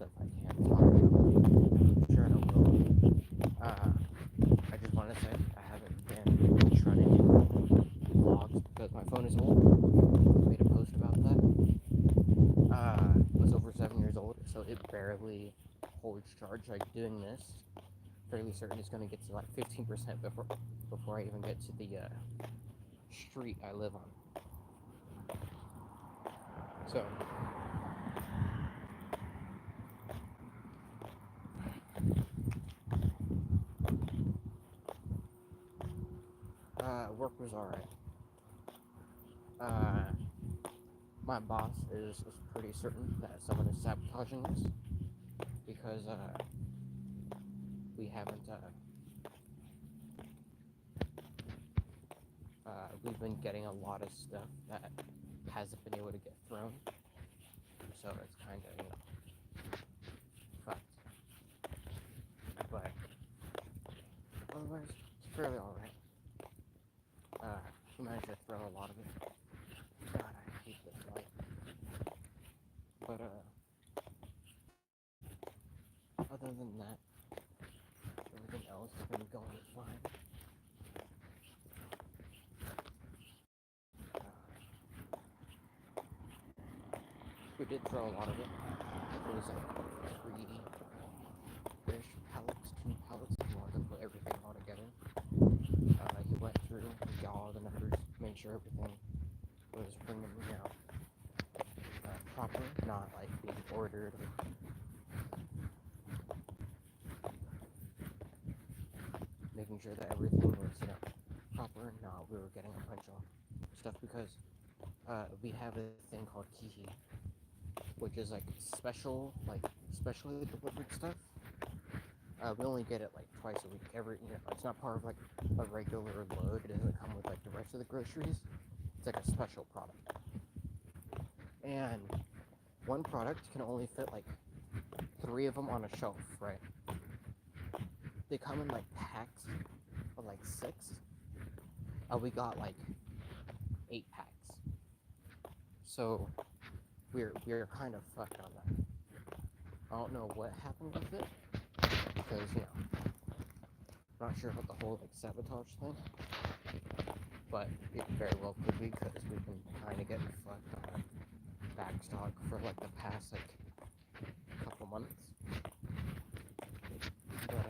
stuff I can talk about. Sure, I will. I just want to say I haven't been trying to do vlogs because my phone is old. I made a post about that. It's over 7 years old, so it barely holds charge. Like doing this, fairly certain it's going to get to like 15% before I even get to the street I live on. So work was alright. Uh, my boss is pretty certain that someone is sabotaging us because we haven't we've been getting a lot of stuff that hasn't been able to get thrown, so it's kind of fucked. But otherwise, it's fairly alright. We managed to throw a lot of it. God, I hate this light. But other than that, everything else has been going fine. We did throw a lot of it. It was like 3-ish pallets, 2 pallets, if you wanted to put everything all together. He went through, he got all the numbers, made sure everything was bringing proper, not like being ordered. Making sure that everything was, proper. Not we were getting a bunch of stuff because we have a thing called kihi, which is like specially delivered stuff. We only get it like twice a week. It's not part of like a regular load. It doesn't come with like the rest of the groceries. It's like a special product. And one product can only fit like 3 of them on a shelf, right? They come in like packs of like 6. We got like 8 packs. So we're kind of fucked on that. I don't know what happened with it because I'm not sure about the whole like sabotage thing, but it very well could be because we've been kind of getting fucked on backstock for like the past like couple months. But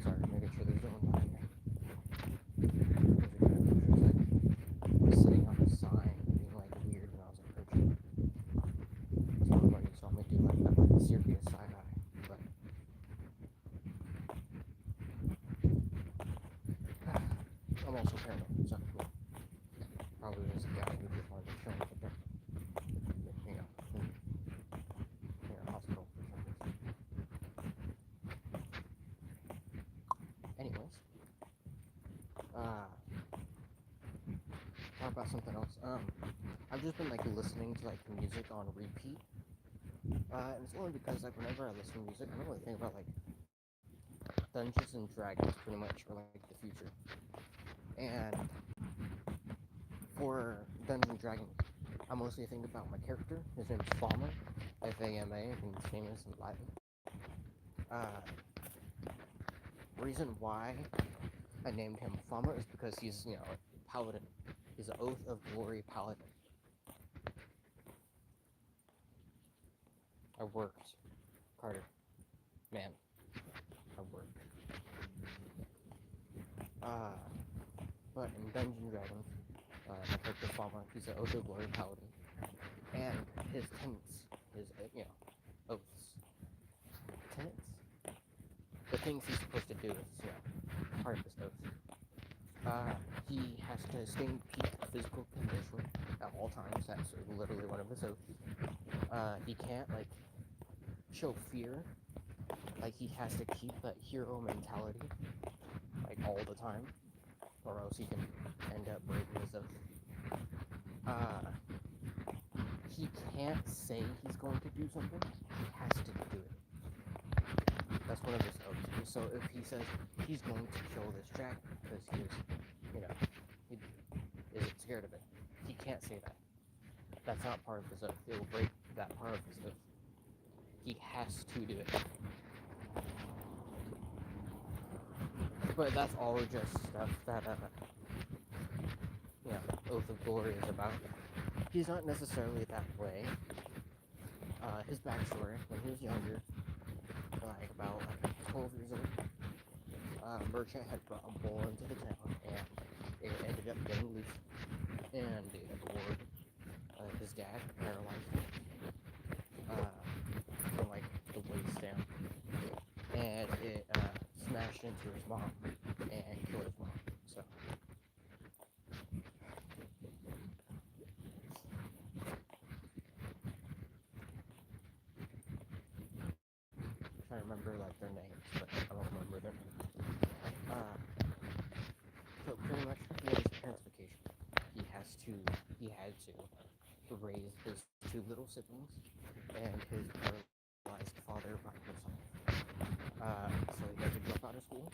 sorry, making sure there's no one behind me. Like sitting on the sign, being like weird when I was approaching. That's one way you saw me do like that like serious side eye, but I'm also paranoid, so cool. Probably was a guy who just wanted to show me the in a hospital for some reason. Anyways, talk about something else. I've just been like listening to like music on repeat. And it's only because like whenever I listen to music, I don't really think about like Dungeons and Dragons pretty much or like the future. And for Dungeons and Dragons, I mostly think about my character. His name is Fama, Fama, and he's famous in Latin. Reason why I named him Fama is because he's, a paladin. He's an Oath of Glory paladin. I worked, Carter. Man, I worked. But in Dungeons and Dragons, my character Fama, he's an Oath of Glory paladin. And his tenets, his, oaths. Tenets? The things he's supposed to do is, part of his oath. He has to stay in peak physical condition at all times. That's literally one of his oaths. He can't, show fear. He has to keep that hero mentality, all the time, or else he can end up breaking his oath. He can't say he's going to do something. He has to do it. That's one of his oaths. So if he says he's going to kill this dragon because he is, he isn't scared of it, he can't say that. That's not part of his oath. It will break that part of his oath. He has to do it. But that's all just stuff that, Oath of Glory is about. He's not necessarily that way. His backstory, when he was younger, like about 12 years old, merchant had brought a bull into the town, and it ended up getting loose, and it gored his dad, paralyzed him, from like the waist down, and it smashed into his mom and killed his mom. So I'm trying to remember like their names, but I don't remember their names. So pretty much he had his parents' vacation. He had to raise his two little siblings and his paralyzed father by himself. So he had to drop out of school.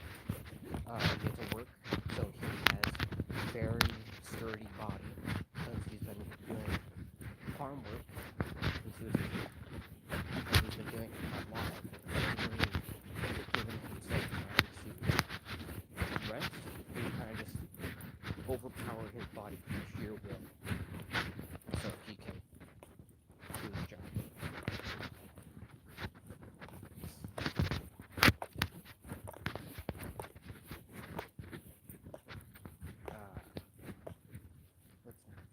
He had to work. So he has a very sturdy body because he's been doing farm work since he was a kid. And he's been doing it a lot. He's given himself time to rest. He kind of just overpower his body from sheer will, so he can do his job. What's next?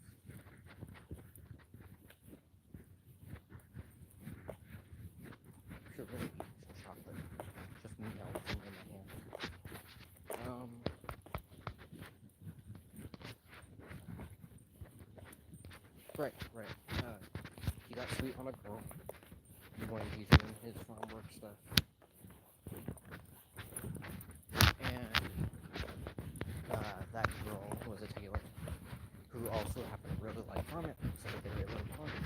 Should really eat some chocolate. Just melting in my hand. Right. He got sweet on a girl when he's doing his farm work stuff. And that girl was a tailor who also happened to really like farming, so they really loved farming.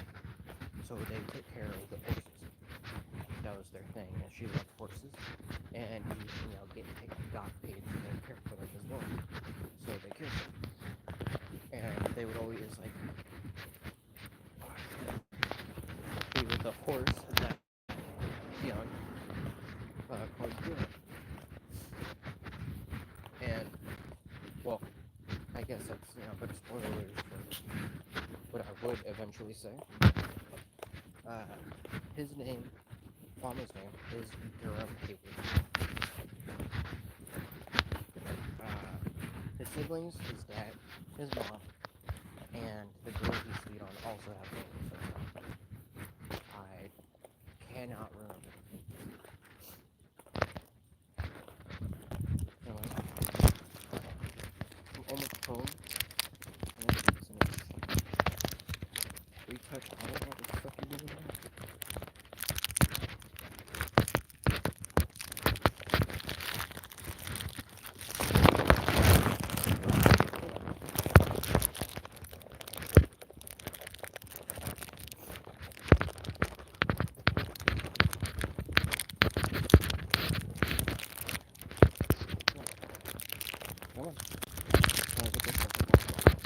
So they took care of the horses. That was their thing, and she loved horses. And he, got paid to take care for them as well. So they cared for them. And they would always be with the horse that caused good. And well, I guess that's a bit of spoilers for what I would eventually say. His name, Farmer's name, is Durham Hayward. His siblings, his dad, his mom, and the girl he's sweet on also have names. So I cannot remember. Anyway, I'm almost home. I'm gonna eat some retouch. I don't know what the fuck you're doing now. Come on. Try to get this stuff off.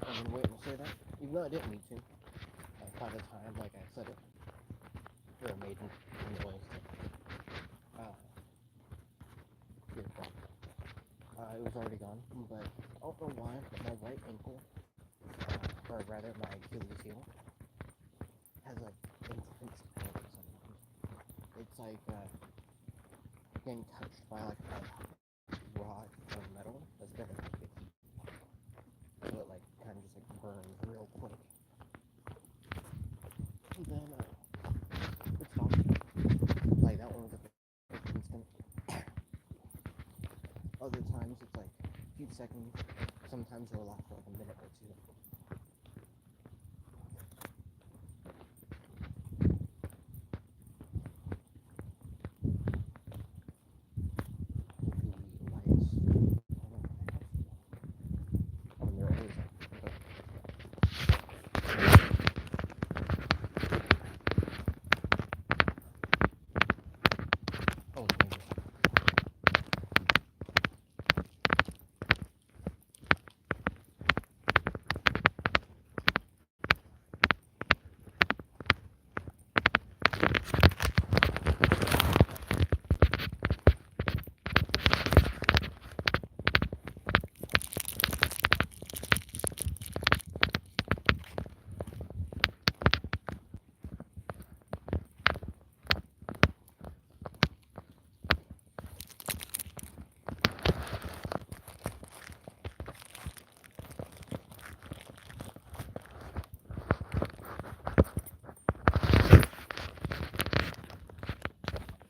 I've been waiting to say that, even though I didn't need to. By the time, like I said it, or made a noise. It was already gone, but I don't know why, but my right ankle, or rather my Achilles heel, has like intense pain sometimes. It's like getting touched by like a rod or metal that's been at the heat. So it like kind of just like burns real quick. And then it's gone. Like that one was a bit instant. sometimes it's like a few seconds, sometimes it'll last for like a minute or two.